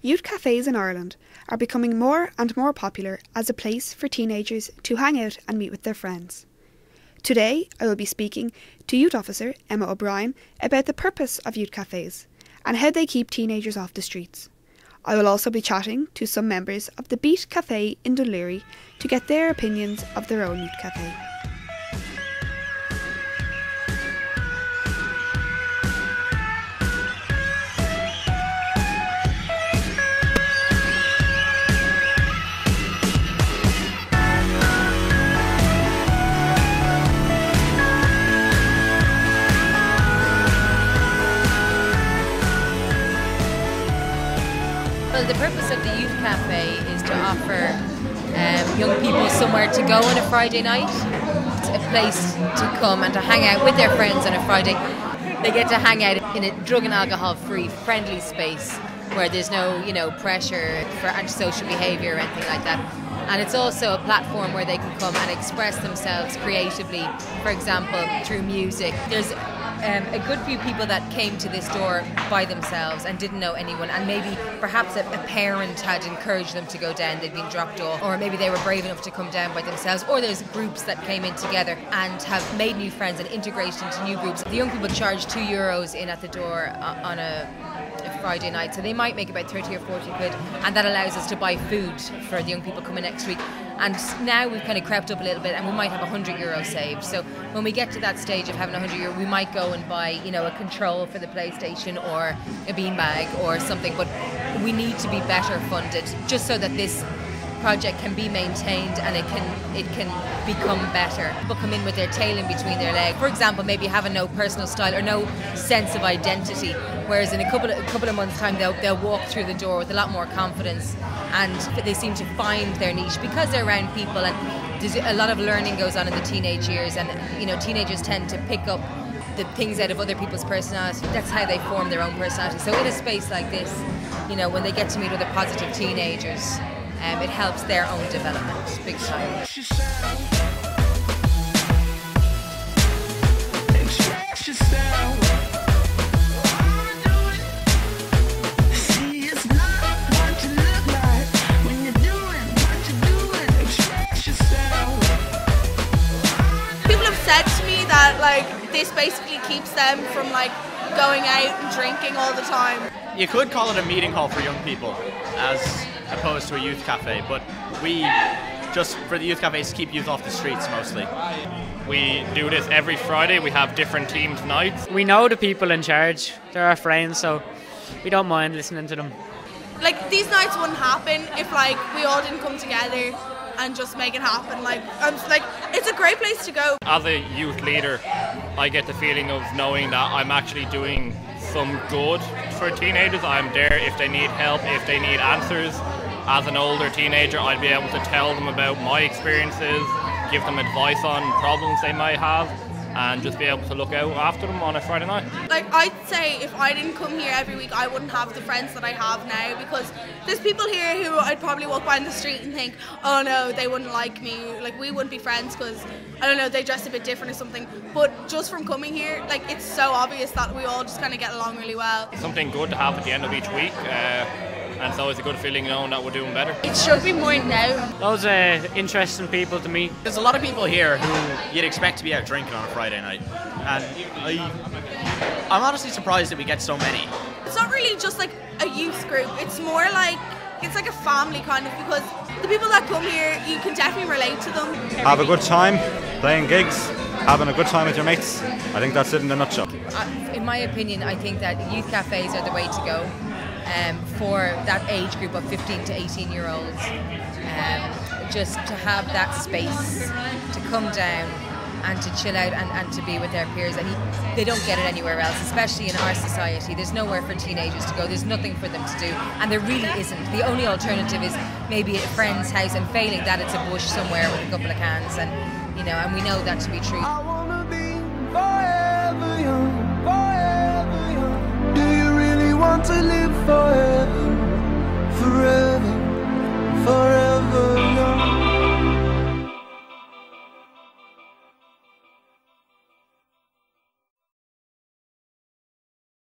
Youth cafes in Ireland are becoming more and more popular as a place for teenagers to hang out and meet with their friends. Today I will be speaking to Youth Officer Emma O'Brien about the purpose of youth cafes and how they keep teenagers off the streets. I will also be chatting to some members of the Beat Cafe in Dun Laoghaire to get their opinions of their own youth cafe. Well, the purpose of the Youth Cafe is to offer young people somewhere to go on a Friday night, a place to come and to hang out with their friends on a Friday. They get to hang out in a drug and alcohol-free, friendly space where there's no, pressure for antisocial behaviour or anything like that. And it's also a platform where they can come and express themselves creatively, for example, through music. There's a good few people that came to this door by themselves and didn't know anyone, and maybe perhaps a parent had encouraged them to go down, they'd been dropped off, or maybe they were brave enough to come down by themselves, or there's groups that came in together and have made new friends and integrated into new groups. The young people charge €2 in at the door on a Friday night, so they might make about 30 or 40 quid, and that allows us to buy food for the young people coming next week. And now we've kind of crept up a little bit and we might have €100 saved. So when we get to that stage of having €100, we might go and buy, a control for the PlayStation or a beanbag or something, but we need to be better funded just so that this project can be maintained and it can become better. People come in with their tail in between their legs. For example, maybe having no personal style or no sense of identity, whereas in a couple of months' time they'll walk through the door with a lot more confidence and they seem to find their niche because they're around people, and there's a lot of learning goes on in the teenage years, and teenagers tend to pick up the things out of other people's personality. That's how they form their own personality. So in a space like this, when they get to meet other positive teenagers, it helps their own development big time. People have said to me that this basically keeps them from going out and drinking all the time. You could call it a meeting hall for young people as opposed to a youth cafe, but we just, for the youth cafes, keep youth off the streets mostly. We do this every Friday. We have different themed nights. We know the people in charge, they're our friends, so we don't mind listening to them. These nights wouldn't happen if we all didn't come together and just make it happen. It's a great place to go. As a youth leader, I get the feeling of knowing that I'm actually doing some good for teenagers. I'm there if they need help, if they need answers. As an older teenager, I'd be able to tell them about my experiences, give them advice on problems they might have, and just be able to look out after them on a Friday night. I'd say if I didn't come here every week, I wouldn't have the friends that I have now, because there's people here who I'd probably walk by in the street and think, oh no, they wouldn't like me, we wouldn't be friends because, I don't know, they dress a bit different or something. But just from coming here, it's so obvious that we all just kind of get along really well. It's something good to have at the end of each week. And it's always a good feeling knowing that we're doing better. It should be more now. Loads of interesting people to meet. There's a lot of people here who you'd expect to be out drinking on a Friday night, and I'm honestly surprised that we get so many. It's not really just a youth group, it's more it's like a family kind of, because the people that come here, you can definitely relate to them. Have a good time, playing gigs, having a good time with your mates. I think that's it in a nutshell. In my opinion, I think that youth cafes are the way to go. For that age group of 15 to 18-year-olds, just to have that space to come down and to chill out and to be with their peers. And they don't get it anywhere else, especially in our society. There's nowhere for teenagers to go, there's nothing for them to do, and there really isn't. The only alternative is maybe a friend's house, and failing that, it's a bush somewhere with a couple of cans, and we know that to be true.